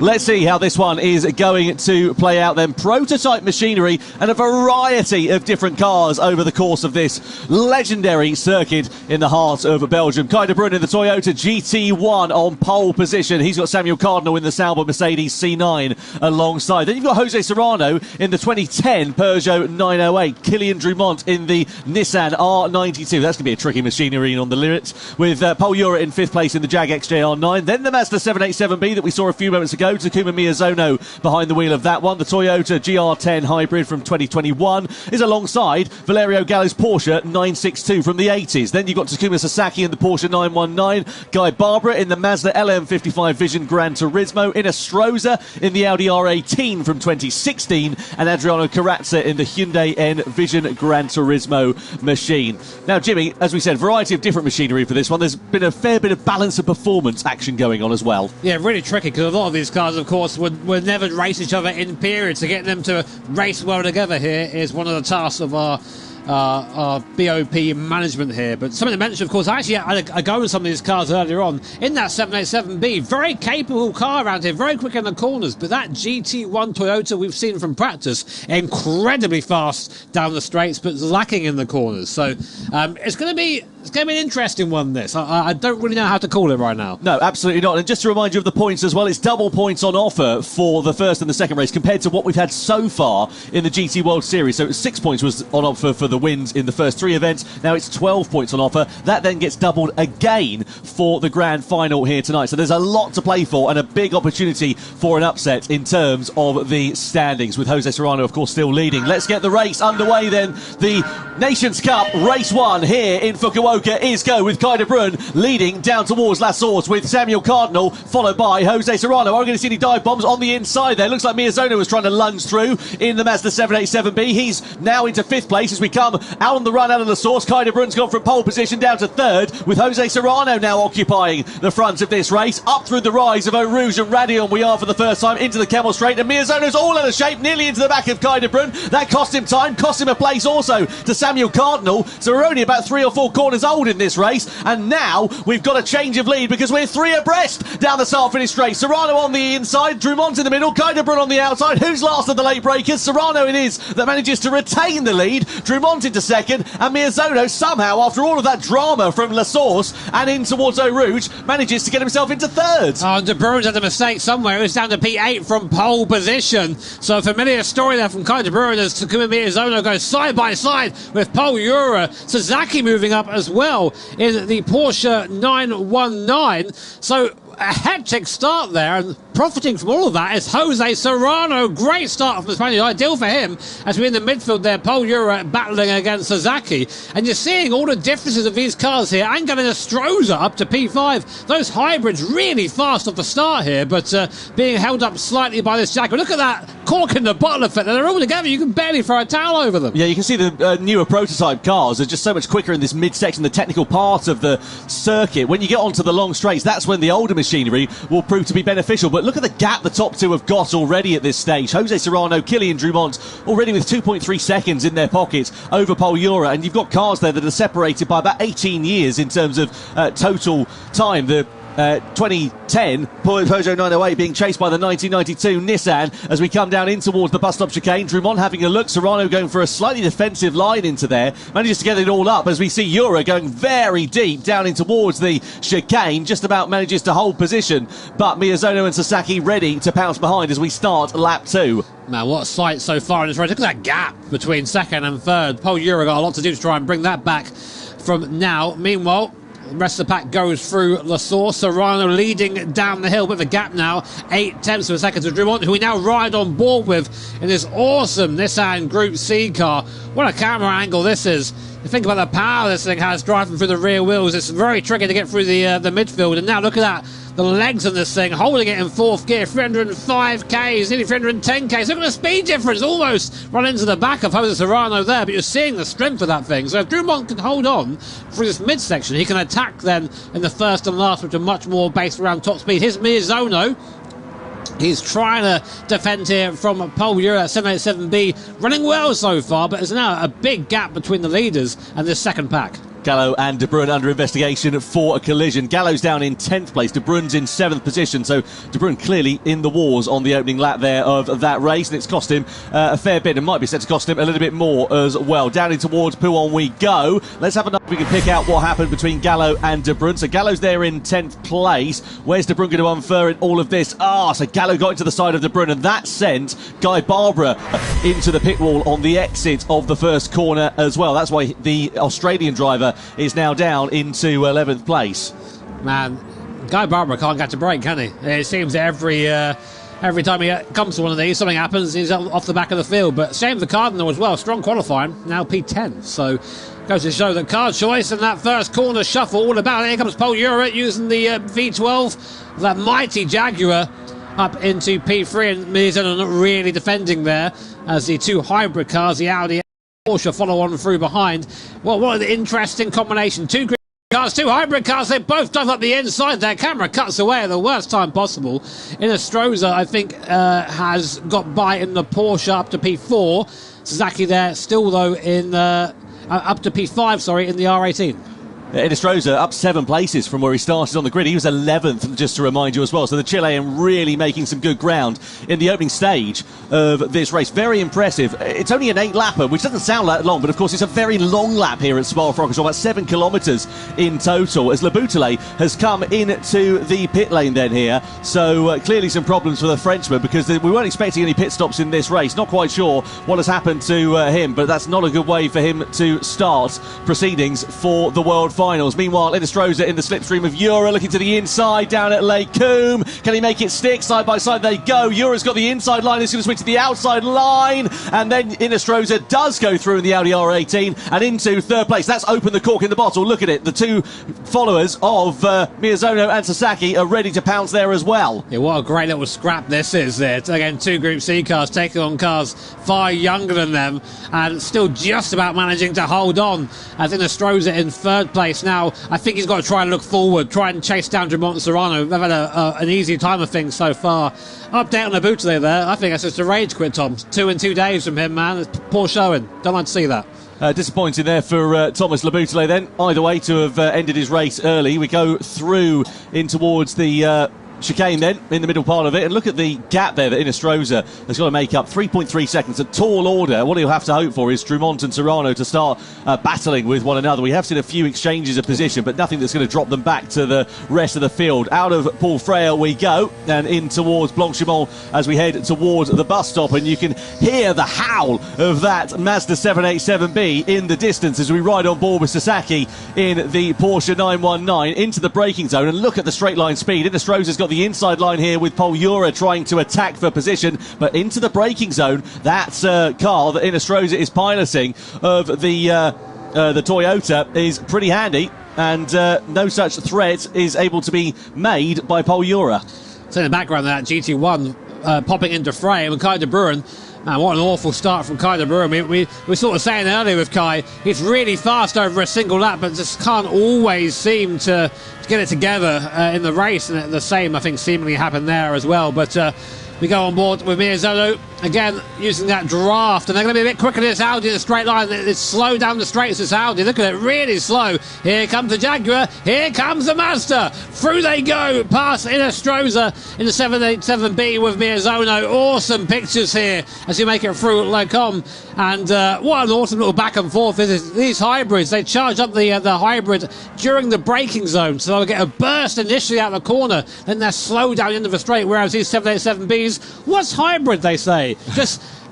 Let's see how this one is going to play out then. Prototype machinery and a variety of different cars over the course of this legendary circuit in the heart of Belgium. Kai de Bruyne in the Toyota GT1 on pole position. He's got Samuel Cardinal in the Sauber Mercedes C9 alongside. Then you've got Jose Serrano in the 2010 Peugeot 908. Kilian Drumont in the Nissan R92. That's going to be a tricky machinery on the lyrics, with Paul Ura in 5th place in the Jag XJR9. Then the Mazda 787B that we saw a few moments ago. Takuma Miyazono behind the wheel of that one. The Toyota GR10 Hybrid from 2021 is alongside Valerio Gallo's Porsche 962 from the 80s. Then you've got Takuma Sasaki in the Porsche 919. Guy Barbara in the Mazda LM55 Vision Gran Turismo. In a Stroza in the Audi R18 from 2016. And Adriano Carrazza in the Hyundai N Vision Gran Turismo machine. Now, Jimmy, as we said, variety of different machinery for this one. There's been a fair bit of balance of performance action going on as well. Yeah, really tricky, because a lot of these cars, of course, would never race each other in periods. To get them to race well together here is one of the tasks of our BOP management here. But something to mention, of course, I actually had a go in some of these cars earlier on in that 787B. Very capable car around here, very quick in the corners. But that GT1 Toyota we've seen from practice, incredibly fast down the straights, but lacking in the corners. So it's going to be an interesting one, this. I don't really know how to call it right now. No, absolutely not. And just to remind you of the points as well, it's double points on offer for the first and the second race compared to what we've had so far in the GT World Series. So 6 points was on offer for the wins in the first 3 events. Now it's 12 points on offer. That then gets doubled again for the grand final here tonight. So there's a lot to play for and a big opportunity for an upset in terms of the standings, with Jose Serrano, of course, still leading. Let's get the race underway then. The Nations Cup Race 1 here in Fukuoka is go, with Kai de Bruyne leading down towards La Source, with Samuel Cardinal followed by Jose Serrano. Are we going to see any dive bombs on the inside there? Looks like Miyazono was trying to lunge through in the Mazda 787B. He's now into 5th place as we come out on the run out of La Source. Kai de Bruyne's gone from pole position down to 3rd, with Jose Serrano now occupying the front of this race. Up through the rise of Eau Rouge and Radion we are for the first time into the Kemmel Straight, and Miyazono's all out of shape, nearly into the back of Kai de Bruyne. That cost him time, cost him a place also to Samuel Cardinal. So we're only about 3 or 4 corners old in this race, and now we've got a change of lead because we're 3 abreast down the start finish straight. Serrano on the inside, Drumont in the middle, Kai de Bruyne on the outside. Who's last of the late breakers? Serrano it is that manages to retain the lead. Drumont into second, and Miyazono somehow, after all of that drama from La Source and in towards Eau Rouge, manages to get himself into 3rd. Oh, de Bruyne's had a mistake somewhere. It was down to P8 from pole position. So a familiar story there from Kai de Bruyne as Takuma Miyazono goes side by side with Paul Ura. Sasaki moving up as well in the Porsche 919. So a hectic start there, and profiting from all of that is Jose Serrano. Great start from the Spaniard, ideal for him as we're in the midfield there. Paul Ura battling against Sasaki, and you're seeing all the differences of these cars here, and getting a Stroza up to P5. Those hybrids really fast off the start here, but being held up slightly by this Jaguar. Look at that cork in the bottle effect, and they're all together. You can barely throw a towel over them. Yeah, you can see the newer prototype cars are just so much quicker in this midsection, the technical part of the circuit. When you get onto the long straights, that's when the older machinery will prove to be beneficial. But look at the gap the top 2 have got already at this stage. Jose Serrano, Kilian Drumont already with 2.3 seconds in their pockets over Paul Ura, and you've got cars there that are separated by about 18 years in terms of total time. The 2010 Peugeot 908 being chased by the 1992 Nissan as we come down in towards the bus stop chicane. Drumont having a look, Serrano going for a slightly defensive line into there, manages to get it all up as we see Ura going very deep down in towards the chicane, just about manages to hold position, but Miyazono and Sasaki ready to pounce behind as we start lap 2. Man, what a sight so far in this race. Look at that gap between 2nd and 3rd. Paul Ura got a lot to do to try and bring that back from now. Meanwhile, the rest of the pack goes through La Source. Serrano leading down the hill with a gap now, 0.8 of a second to Drumont, who we now ride on board with in this awesome Nissan Group C car. What a camera angle this is. You think about the power this thing has driving through the rear wheels. It's very tricky to get through the midfield. And now look at that. The legs on this thing, holding it in 4th gear, 305 Ks, nearly 310 Ks. Look at the speed difference, almost run into the back of Jose Serrano there, but you're seeing the strength of that thing. So if Drumont can hold on through this midsection, he can attack then in the first and last, which are much more based around top speed. Here's Miyazono. He's trying to defend here from Paul Ura, 787B, running well so far, but there's now a big gap between the leaders and this second pack. Gallo and De Bruyne under investigation for a collision. Gallo's down in 10th place, De Bruyne's in 7th position, so De Bruyne clearly in the wars on the opening lap there of that race, and it's cost him a fair bit, and might be set to cost him a little bit more as well. Down in towards Pouhon we go. Let's have another, we can pick out what happened between Gallo and De Bruyne. So Gallo's there in 10th place. Where's De Bruyne going to unfur in all of this? So Gallo got into the side of De Bruyne, and that sent Guy Barbara into the pit wall on the exit of the first corner as well. That's why the Australian driver is now down into 11th place. Man, Guy Barbara can't catch a break, can he? It seems every time he comes to one of these, something happens, he's off the back of the field. But same with the Cardinal as well. Strong qualifying, now P10. So goes to show that car choice and that first corner shuffle all about it. Here comes Paul Uric using the V12, that mighty Jaguar, up into P3, and Miyazono not really defending there as the two hybrid cars, the Audi and Porsche, follow on through behind. Well, what an interesting combination. Two green cars, two hybrid cars, they both dive up the inside. Their camera cuts away at the worst time possible. Inestrosa, I think, has got by in the Porsche up to P4. Sasaki there still, though, in up to P5, sorry, in the R18. Inestrosa up 7 places from where he started on the grid. He was 11th, just to remind you as well. So the Chilean really making some good ground in the opening stage of this race. Very impressive. It's only an 8-lapper, which doesn't sound that long, but of course it's a very long lap here at Spa-Francorchamps, about 7 kilometres in total, as Laboutelle has come into the pit lane then here. So clearly some problems for the Frenchman, because we weren't expecting any pit stops in this race. Not quite sure what has happened to him, but that's not a good way for him to start proceedings for the World Finals. Meanwhile, Inestrosa in the slipstream of Ura, looking to the inside down at Lake Coombe. Can he make it stick? Side by side they go. Ura's got the inside line. He's going to switch to the outside line, and then Inestrosa does go through in the Audi R18 and into 3rd place. That's opened the cork in the bottle. Look at it. The two followers of Miyazono and Sasaki are ready to pounce there as well. Yeah, what a great little scrap this is there. Again, two Group C cars taking on cars far younger than them, and still just about managing to hold on, as Inestrosa in 3rd place. Now, I think he's got to try and look forward, try and chase down Drummond Serrano. They've had an easy time of things so far. Update on Laboutelle there. I think that's just a rage quit, Tom. 2 in 2 days from him, man. It's poor showing. Don't like to see that. Disappointing there for Thomas Laboutelle then. Either way, to have ended his race early. We go through in towards the chicane then, in the middle part of it, and look at the gap there that Inestrosa has got to make up. 3.3 seconds, a tall order. What he'll have to hope for is Drummond and Serrano to start battling with one another. We have seen a few exchanges of position, but nothing that's going to drop them back to the rest of the field. Out of Paul Frere we go, and in towards Blanchimont as we head towards the bus stop, and you can hear the howl of that Mazda 787B in the distance as we ride on board with Sasaki in the Porsche 919 into the braking zone. And look at the straight line speed. Inestrosa's got the inside line here with Paul Ura trying to attack for position, but into the braking zone. That's a car that Inestrosa is piloting of the Toyota is pretty handy, and no such threat is able to be made by Paul Ura. So in the background, that GT1 popping into frame, and Kai De Bruyne. Man, what an awful start from Kai De Bruyne. We were sort of saying earlier with Kai, he's really fast over a single lap, but just can't always seem to get it together in the race. And the same, I think, seemingly happened there as well. But we go on board with Miyazono, again, using that draft. And they're going to be a bit quicker than this Audi in the straight line. It's slow down the straights, this Audi. Look at it, really slow. Here comes the Jaguar. Here comes the Mazda. Through they go, past Inestrosa in the 787B with Miyazono. Awesome pictures here as you make it through Lecom. And what an awesome little back and forth. These hybrids, they charge up the hybrid during the braking zone. So they'll get a burst initially out of the corner. Then they're slow down into the straight, whereas these 787Bs, what's hybrid, they say?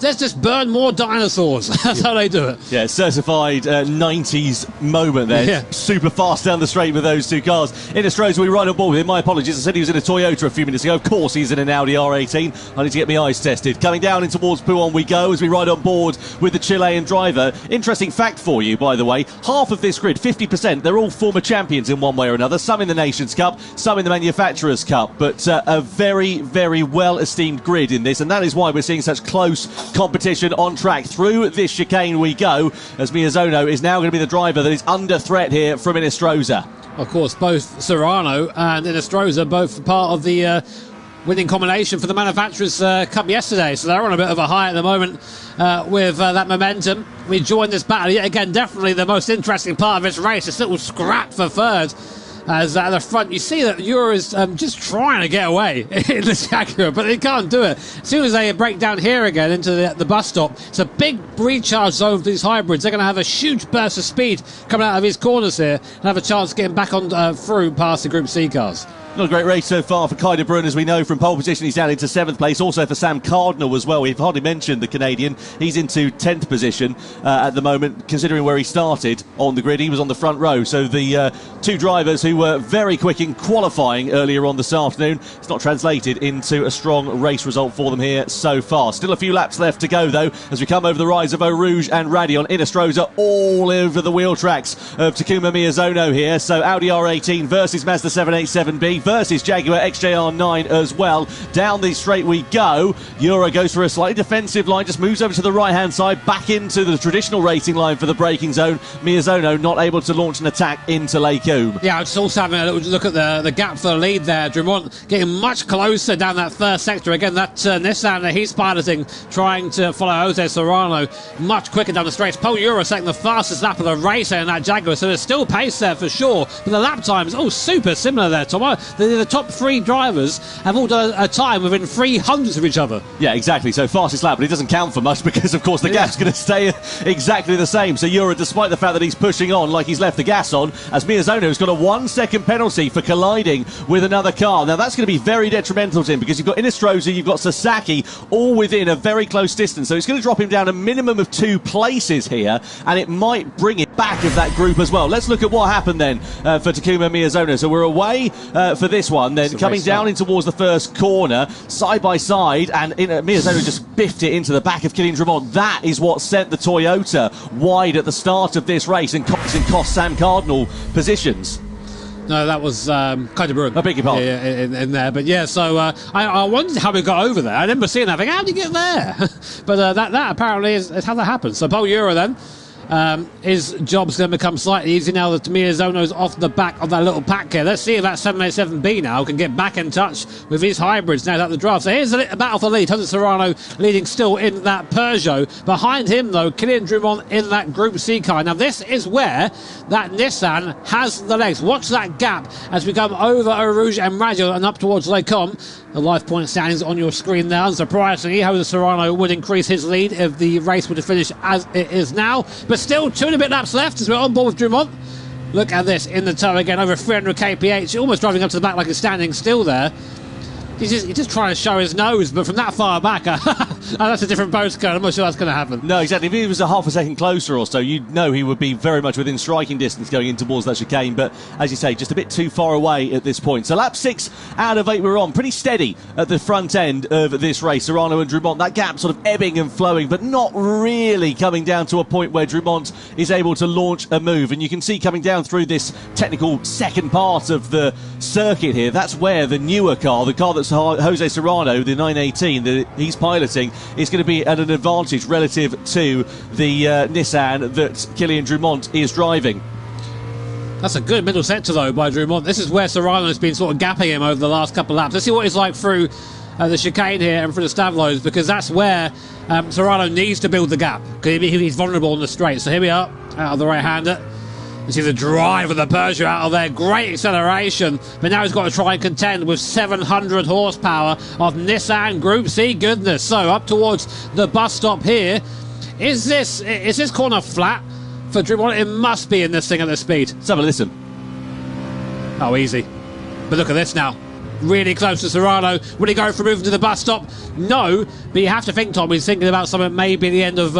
Let's just burn more dinosaurs. That's how they do it. Yeah, certified 90s moment there. Yeah. Super fast down the straight with those two cars. Inestrosa, we ride on board with him. My apologies. I said he was in a Toyota a few minutes ago. Of course, he's in an Audi R18. I need to get my eyes tested. Coming down in towards Pouhon we go as we ride on board with the Chilean driver. Interesting fact for you, by the way. Half of this grid, 50%, they're all former champions in one way or another. Some in the Nations Cup, some in the Manufacturers Cup. But a very, very well-esteemed grid in this. And that is why we're seeing such close competition on track. Through this chicane we go, as Miyazono is now going to be the driver that is under threat here from Inestrosa. Of course, both Serrano and Inestrosa, both part of the winning combination for the Manufacturers Cup yesterday, so they're on a bit of a high at the moment with that momentum. We joined this battle yet again. Definitely the most interesting part of this race, this little scrap for third. As at the front, you see that Euro is just trying to get away in the Jaguar, but they can't do it. As soon as they break down here again into the bus stop, it's a big recharge zone for these hybrids. They're going to have a huge burst of speed coming out of his corners here and have a chance of getting back on through past the Group C cars. Not a great race so far for Kai de Bruyne, as we know from pole position. He's down into 7th place. Also for Sam Cardinal as well. We've hardly mentioned the Canadian. He's into 10th position at the moment, considering where he started on the grid. He was on the front row. So the two drivers who were very quick in qualifying earlier on this afternoon, it's not translated into a strong race result for them here so far. Still a few laps left to go, though, as we come over the rise of Eau Rouge and Radion. Innestrosa all over the wheel tracks of Takuma Miyazono here. So Audi R18 versus Mazda 787B versus Jaguar XJR9 as well. Down the straight we go. Euro goes for a slightly defensive line, just moves over to the right hand side, back into the traditional racing line for the braking zone. Miyazono not able to launch an attack into Lake Oom. Yeah, just also having a look at the gap for the lead there. Drummond getting much closer down that first sector. Again, that Nissan that he's piloting, trying to follow Jose Serrano much quicker down the straights. Paul Euro setting the fastest lap of the race in that Jaguar, so there's still pace there for sure. But the lap times, super similar there, Tom. The top three drivers have all done a time within 300 of each other. Yeah, exactly. So fastest lap, but it doesn't count for much because, of course, the gap's going to stay exactly the same. So Euro, despite the fact that he's pushing on like he's left the gas on, as Miyazono's got a 1 second penalty for colliding with another car. Now, that's going to be very detrimental to him because you've got Innestrosa, you've got Sasaki, all within a very close distance. So it's going to drop him down a minimum of 2 places here, and it might bring it back of that group as well. Let's look at what happened then for Takuma Miyazono. So we're away for this one, then coming down in towards the first corner, side by side, and Miyazono just biffed it into the back of Kylian Drummond. That is what sent the Toyota wide at the start of this race and cost Sam Cardinal positions. No, that was Kai de Bruyne. I beg your pardon. Yeah, in there. But yeah, so I wondered how we got over there. I remember seeing that. I think, how did you get there? But that apparently is how that happened. So Paul Euro then. His job's going to become slightly easier now that Miyazono's off the back of that little pack here. Let's see if that 787B now can get back in touch with his hybrids now that the draft. So here's a battle for the lead. Jose Serrano leading still in that Peugeot. Behind him, though, Kylian Drummond in that Group C car. Now, this is where that Nissan has the legs. Watch that gap as we come over Eau Rouge and Radion and up towards Lake Combe. The live point standings on your screen there. Unsurprisingly, Jose Serrano would increase his lead if the race were to finish as it is now. But still 2 and a bit laps left as we're on board with Drummond. Look at this in the tow again, over 300 kph, almost driving up to the back like he's standing still there. He's just trying to show his nose, but from that far back, that's a different postcode. I'm not sure that's going to happen. No, exactly. If he was a half a second closer or so, you'd know he would be very much within striking distance going in towards that chicane. But as you say, just a bit too far away at this point. So lap 6 out of 8 we're on. Pretty steady at the front end of this race. Serrano and Drummond, that gap sort of ebbing and flowing, but not really coming down to a point where Drummond is able to launch a move. And you can see coming down through this technical second part of the circuit here, that's where the newer car, the car that's Jose Serrano, the 918 that he's piloting, is going to be at an advantage relative to the Nissan that Kylian Drummond is driving. That's a good middle sector, though, by Drummond. This is where Serrano has been sort of gapping him over the last couple of laps. Let's see what he's like through the chicane here and through the Stavlos, because that's where Serrano needs to build the gap, because he's vulnerable on the straight. So here we are, out of the right-hander. You see the drive of the Peugeot out of there. Great acceleration. But now he's got to try and contend with 700 horsepower of Nissan Group C goodness. So up towards the bus stop here. Is this corner flat for Drummond? It must be in this thing at this speed. Let's have a listen. Oh, easy. But look at this now. Really close to Serrano. Will he go for moving to the bus stop? No, but you have to think, Tom, he's thinking about something maybe the end of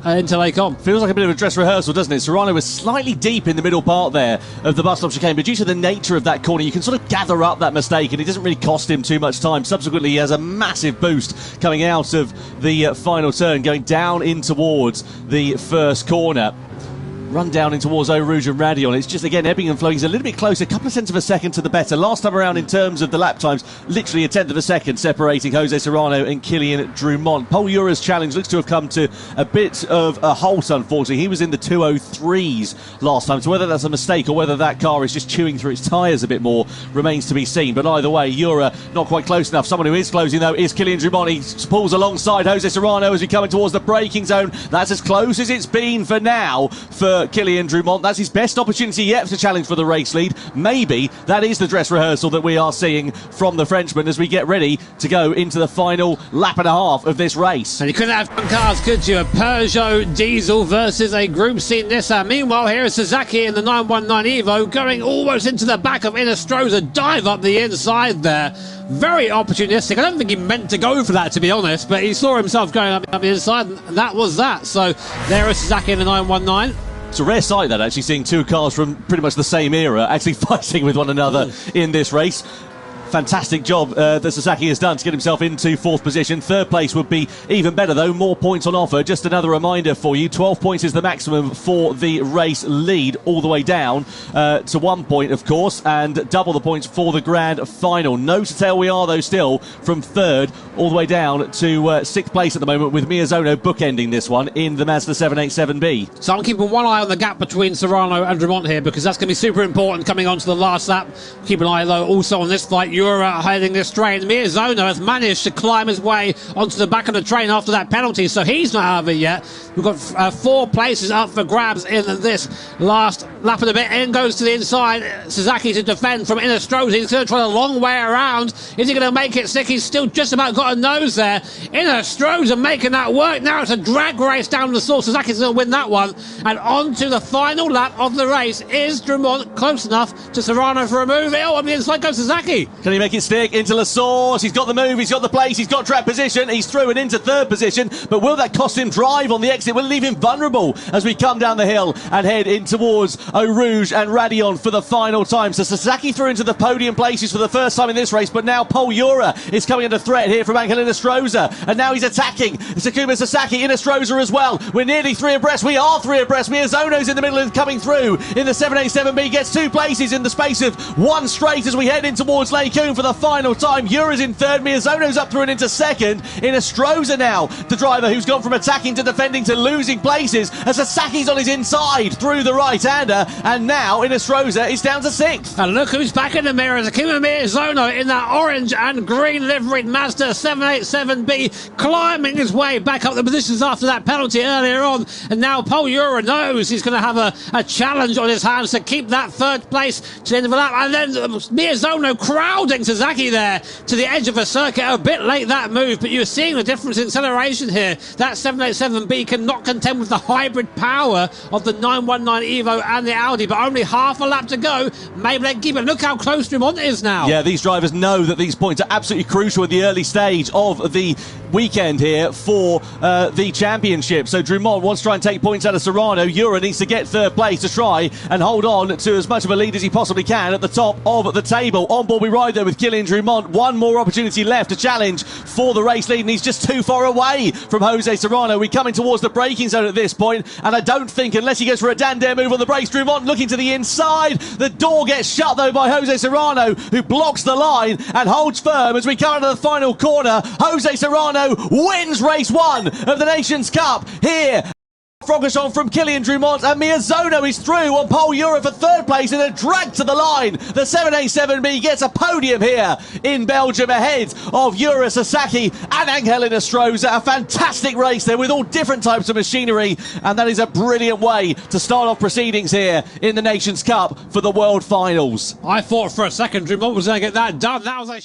into Lake Combe. Feels like a bit of a dress rehearsal, doesn't it? Serrano was slightly deep in the middle part there of the bus stop chicane, but due to the nature of that corner, you can sort of gather up that mistake, and it doesn't really cost him too much time. Subsequently, he has a massive boost coming out of the final turn, going down in towards the first corner. run down in towards Eau Rouge and Radion. It's just, again, ebbing and flowing. He's a little bit closer, a couple of tenths of a second to the better. Last time around, in terms of the lap times, literally a tenth of a second separating Jose Serrano and Kylian Drumont. Paul Ura's challenge looks to have come to a bit of a halt, unfortunately. He was in the 203s last time, so whether that's a mistake or whether that car is just chewing through its tyres a bit more remains to be seen. But either way, Ura not quite close enough. Someone who is closing, though, is Kylian Drumont. He pulls alongside Jose Serrano as we come in towards the braking zone. That's as close as it's been for now for Kylian Drumont. That's his best opportunity yet to challenge for the race lead. Maybe that is the dress rehearsal that we are seeing from the Frenchman as we get ready to go into the final lap and a half of this race. And you couldn't have cars, could you? A Peugeot diesel versus a Group C Nissan. Meanwhile, here is Sasaki in the 919 Evo going almost into the back of Inestrosa. Dive up the inside there. Very opportunistic. I don't think he meant to go for that, to be honest, but he saw himself going up the inside, and that was that. So there is Sasaki in the 919. It's a rare sight, that, actually, seeing two cars from pretty much the same era actually fighting with one another in this race. Fantastic job that Sasaki has done to get himself into fourth position. Third place would be even better, though. More points on offer. Just another reminder for you, 12 points is the maximum for the race lead, all the way down to 1 point, of course, and double the points for the grand final. No to tail we are, though, still from third all the way down to sixth place at the moment, with Miyazono bookending this one in the Mazda 787B. So I'm keeping one eye on the gap between Serrano and Drumont here, because that's going to be super important coming on to the last lap. Keep an eye, though, also on this fight. Ura heading this train. Miyazono has managed to climb his way onto the back of the train after that penalty, so he's not out of it yet. We've got 4 places up for grabs in this last lap of the bit. In goes to the inside. Sasaki to defend from Inestrosa. He's going to try a long way around. Is he going to make it stick? He's still just about got a nose there. Inestrosa making that work. Now it's a drag race down the source. Sasaki's going to win that one. And on to the final lap of the race. Is Drumont close enough to Serrano for a move? Oh, on the inside goes Sasaki. Can he make it stick into La Source? He's got the move, he's got the place, he's got track position, he's through and into third position, but will that cost him drive on the exit? Will leave him vulnerable as we come down the hill and head in towards Eau Rouge and Radion for the final time. So Sasaki through into the podium places for the first time in this race, but now Paul Ura is coming under threat here from Angel Inestrosa, and now he's attacking Takuma Sasaki. Inestrosa as well. We're nearly 3 abreast. We are 3 abreast. Miyazono's in the middle and coming through in the 787B, gets 2 places in the space of 1 straight as we head in towards Lake Coon for the final time. Ura's in third, Miyazono's up through and into second. Inestrosa now, the driver who's gone from attacking to defending to losing places, as Sasaki's on his inside through the right-hander, and now Inestrosa is down to 6th. And look who's back in the mirror. Takuma Miyazono in that orange and green liveried Mazda 787B, climbing his way back up the positions after that penalty earlier on, and now Paul Ura knows he's going to have a challenge on his hands to keep that third place to the end of the lap, and then Miyazono crowding Sasaki there to the edge of a circuit. A bit late that move, but you're seeing the difference in acceleration here. That 787B cannot contend with the hybrid power of the 919 Evo and the Audi, but only half a lap to go. Maybe they keep it. Look how close Drumont is now. Yeah, these drivers know that these points are absolutely crucial at the early stage of the weekend here for the championship. So Drumont wants to try and take points out of Serrano. Ura needs to get third place to try and hold on to as much of a lead as he possibly can at the top of the table. On board we ride there with Kylian Drumont. One more opportunity left to challenge for the race lead, and he's just too far away from Jose Serrano. We're coming towards the braking zone at this point, and I don't think, unless he goes for a Dandare move on the brakes, Drumont looking to the inside. The door gets shut, though, by Jose Serrano, who blocks the line and holds firm as we come into the final corner. Jose Serrano wins race 1 of the Nations Cup here. Froggerson from Kylian Drumont, and Miyazono is through on pole Ura for third place in a drag to the line. The 787B gets a podium here in Belgium ahead of Ura, Sasaki and Angel Inestrosa. A fantastic race there with all different types of machinery, and that is a brilliant way to start off proceedings here in the Nations Cup for the World Finals. I thought for a second Drumont was going to get that done. That was a